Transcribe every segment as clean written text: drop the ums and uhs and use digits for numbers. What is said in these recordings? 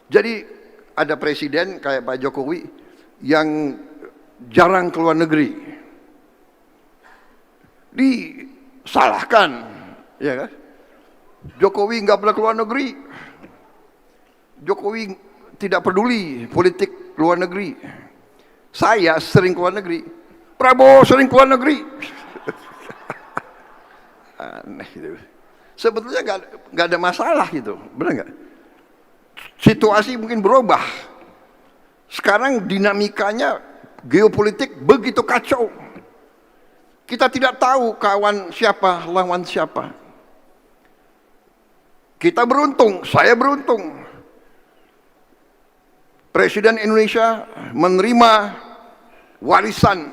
Jadi ada presiden kayak Pak Jokowi yang jarang keluar negeri, disalahkan, ya kan? Jokowi nggak pernah keluar negeri, Jokowi tidak peduli politik luar negeri. Saya sering keluar negeri, Prabowo sering keluar negeri. Aneh gitu. Sebetulnya nggak ada masalah gitu, benar nggak? Situasi mungkin berubah. Sekarang dinamikanya geopolitik begitu kacau. Kita tidak tahu kawan siapa, lawan siapa. Kita beruntung, saya beruntung. Presiden Indonesia menerima warisan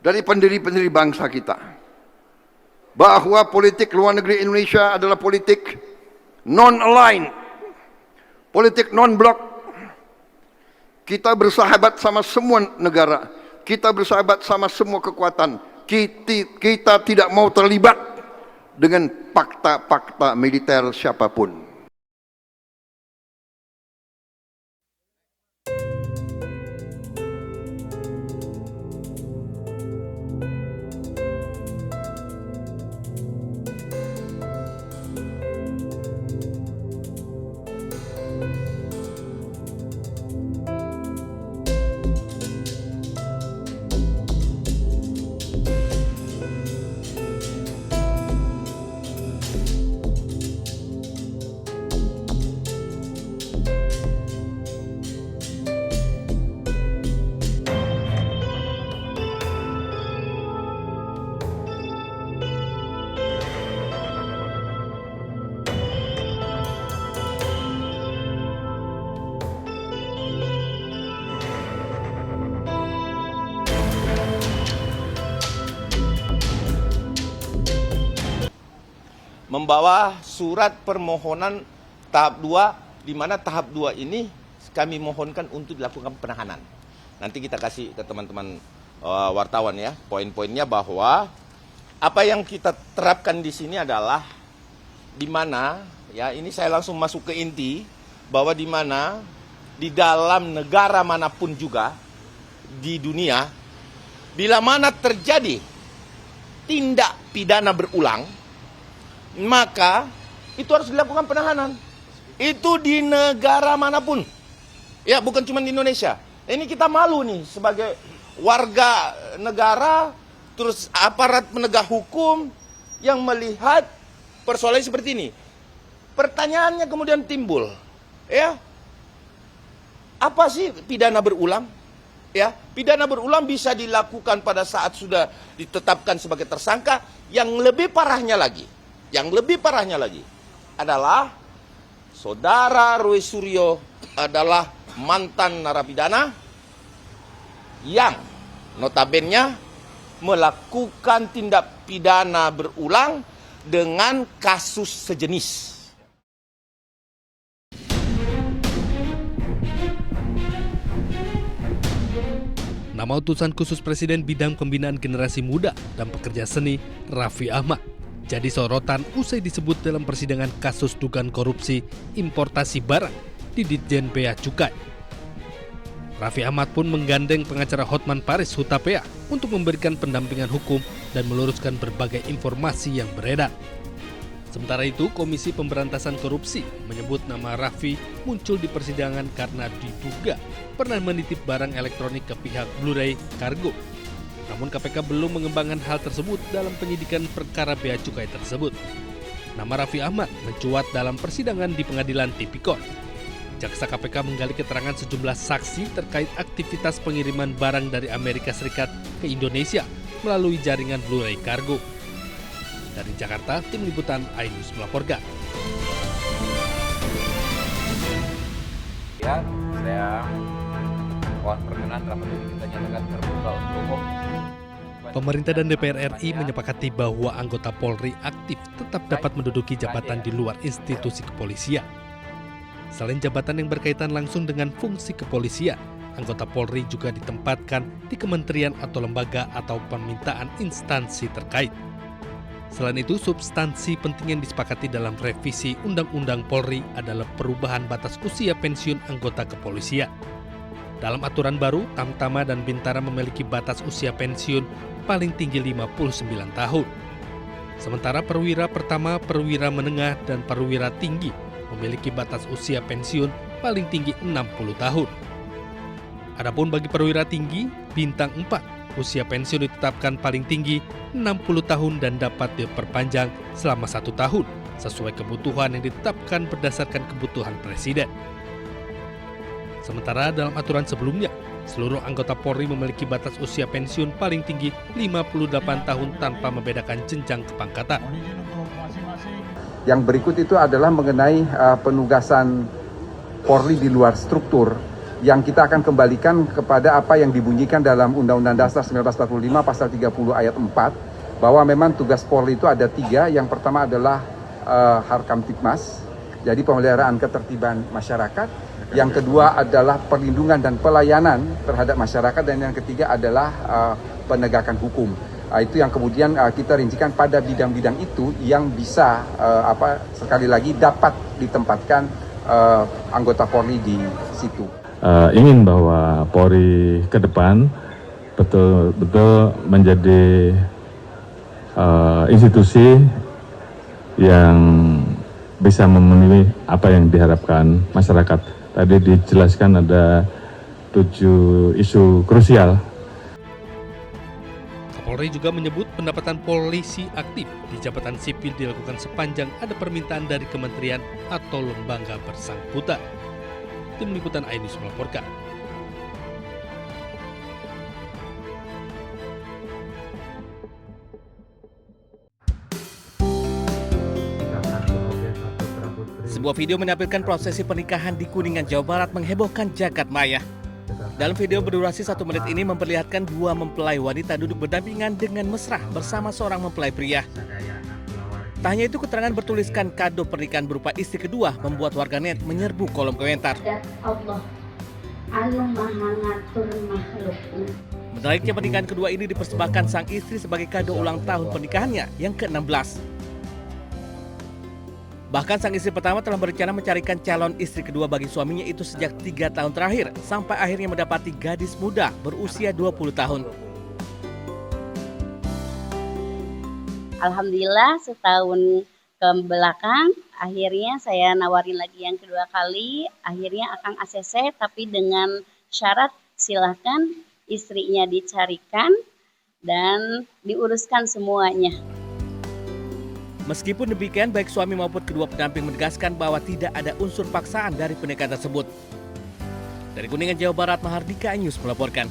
dari pendiri-pendiri bangsa kita, bahwa politik luar negeri Indonesia adalah politik non-aligned, politik non-blok. Kita bersahabat sama semua negara, kita bersahabat sama semua kekuatan. Kita tidak mau terlibat dengan fakta-fakta militer siapapun. Membawa surat permohonan tahap 2, di mana tahap 2 ini kami mohonkan untuk dilakukan penahanan. Nanti kita kasih ke teman-teman wartawan ya, poin-poinnya, bahwa apa yang kita terapkan di sini adalah di mana ya, ini saya langsung masuk ke inti, bahwa di mana di dalam negara manapun juga di dunia, bila mana terjadi tindak pidana berulang, maka itu harus dilakukan penahanan. Itu di negara manapun. Ya, bukan cuma di Indonesia. Ini kita malu nih sebagai warga negara, terus aparat penegak hukum yang melihat persoalan seperti ini. Pertanyaannya kemudian timbul, ya, apa sih pidana berulang? Ya, pidana berulang bisa dilakukan pada saat sudah ditetapkan sebagai tersangka. Yang lebih parahnya lagi adalah Saudara Roy Suryo adalah mantan narapidana yang notabene melakukan tindak pidana berulang dengan kasus sejenis. Nama utusan khusus Presiden bidang pembinaan generasi muda dan pekerja seni, Raffi Ahmad, jadi sorotan usai disebut dalam persidangan kasus dugaan korupsi importasi barang di Ditjen Bea Cukai. Raffi Ahmad pun menggandeng pengacara Hotman Paris Hutapea untuk memberikan pendampingan hukum dan meluruskan berbagai informasi yang beredar. Sementara itu, Komisi Pemberantasan Korupsi menyebut nama Raffi muncul di persidangan karena diduga pernah menitip barang elektronik ke pihak Blu-ray Cargo. Namun KPK belum mengembangkan hal tersebut dalam penyidikan perkara bea cukai tersebut. Nama Raffi Ahmad mencuat dalam persidangan di Pengadilan Tipikor. Jaksa KPK menggali keterangan sejumlah saksi terkait aktivitas pengiriman barang dari Amerika Serikat ke Indonesia melalui jaringan Blu-ray Cargo. Dari Jakarta, tim liputan iNews melaporkan. Ya, saya mohon perkenan rapat ini kita nyatakan terbuka untuk umum. Pemerintah dan DPR RI menyepakati bahwa anggota Polri aktif tetap dapat menduduki jabatan di luar institusi kepolisian. Selain jabatan yang berkaitan langsung dengan fungsi kepolisian, anggota Polri juga ditempatkan di kementerian atau lembaga atau permintaan instansi terkait. Selain itu, substansi penting yang disepakati dalam revisi Undang-Undang Polri adalah perubahan batas usia pensiun anggota kepolisian. Dalam aturan baru, Tamtama dan Bintara memiliki batas usia pensiun paling tinggi 59 tahun. Sementara perwira pertama, perwira menengah, dan perwira tinggi memiliki batas usia pensiun paling tinggi 60 tahun. Adapun bagi perwira tinggi, bintang 4, usia pensiun ditetapkan paling tinggi 60 tahun dan dapat diperpanjang selama 1 tahun sesuai kebutuhan yang ditetapkan berdasarkan kebutuhan Presiden. Sementara dalam aturan sebelumnya, seluruh anggota Polri memiliki batas usia pensiun paling tinggi 58 tahun tanpa membedakan jenjang kepangkatan. Yang berikut itu adalah mengenai penugasan Polri di luar struktur yang kita akan kembalikan kepada apa yang dibunyikan dalam Undang-Undang Dasar 1945 pasal 30 ayat 4 bahwa memang tugas Polri itu ada 3. Yang pertama adalah Harkamtipmas, jadi pemeliharaan ketertiban masyarakat. Yang kedua adalah perlindungan dan pelayanan terhadap masyarakat, dan yang ketiga adalah penegakan hukum. Itu yang kemudian kita rincikan pada bidang-bidang itu yang bisa sekali lagi dapat ditempatkan anggota Polri di situ. Ingin bahwa Polri ke depan betul-betul menjadi institusi yang bisa memenuhi apa yang diharapkan masyarakat. Tadi dijelaskan ada 7 isu krusial. Kapolri juga menyebut pendapatan polisi aktif di jabatan sipil dilakukan sepanjang ada permintaan dari kementerian atau lembaga bersangkutan. Tim Liputan iNews melaporkan. Sebuah video menampilkan prosesi pernikahan di Kuningan, Jawa Barat menghebohkan jagat maya. Dalam video berdurasi 1 menit ini memperlihatkan 2 mempelai wanita duduk berdampingan dengan mesra bersama seorang mempelai pria. Tak hanya itu, keterangan bertuliskan kado pernikahan berupa istri kedua membuat warganet menyerbu kolom komentar. Allah anu maha ngatur makhluknya. Menariknya, pernikahan kedua ini dipersembahkan sang istri sebagai kado ulang tahun pernikahannya yang ke-16. Bahkan sang istri pertama telah berencana mencarikan calon istri kedua bagi suaminya itu sejak 3 tahun terakhir, sampai akhirnya mendapati gadis muda berusia 20 tahun. Alhamdulillah setahun ke belakang akhirnya saya nawarin lagi yang kedua kali, akhirnya Akang ACC, tapi dengan syarat silakan istrinya dicarikan dan diuruskan semuanya. Meskipun demikian, baik suami maupun kedua pendamping menegaskan bahwa tidak ada unsur paksaan dari pernikahan tersebut. Dari Kuningan, Jawa Barat, Mahardika iNews melaporkan.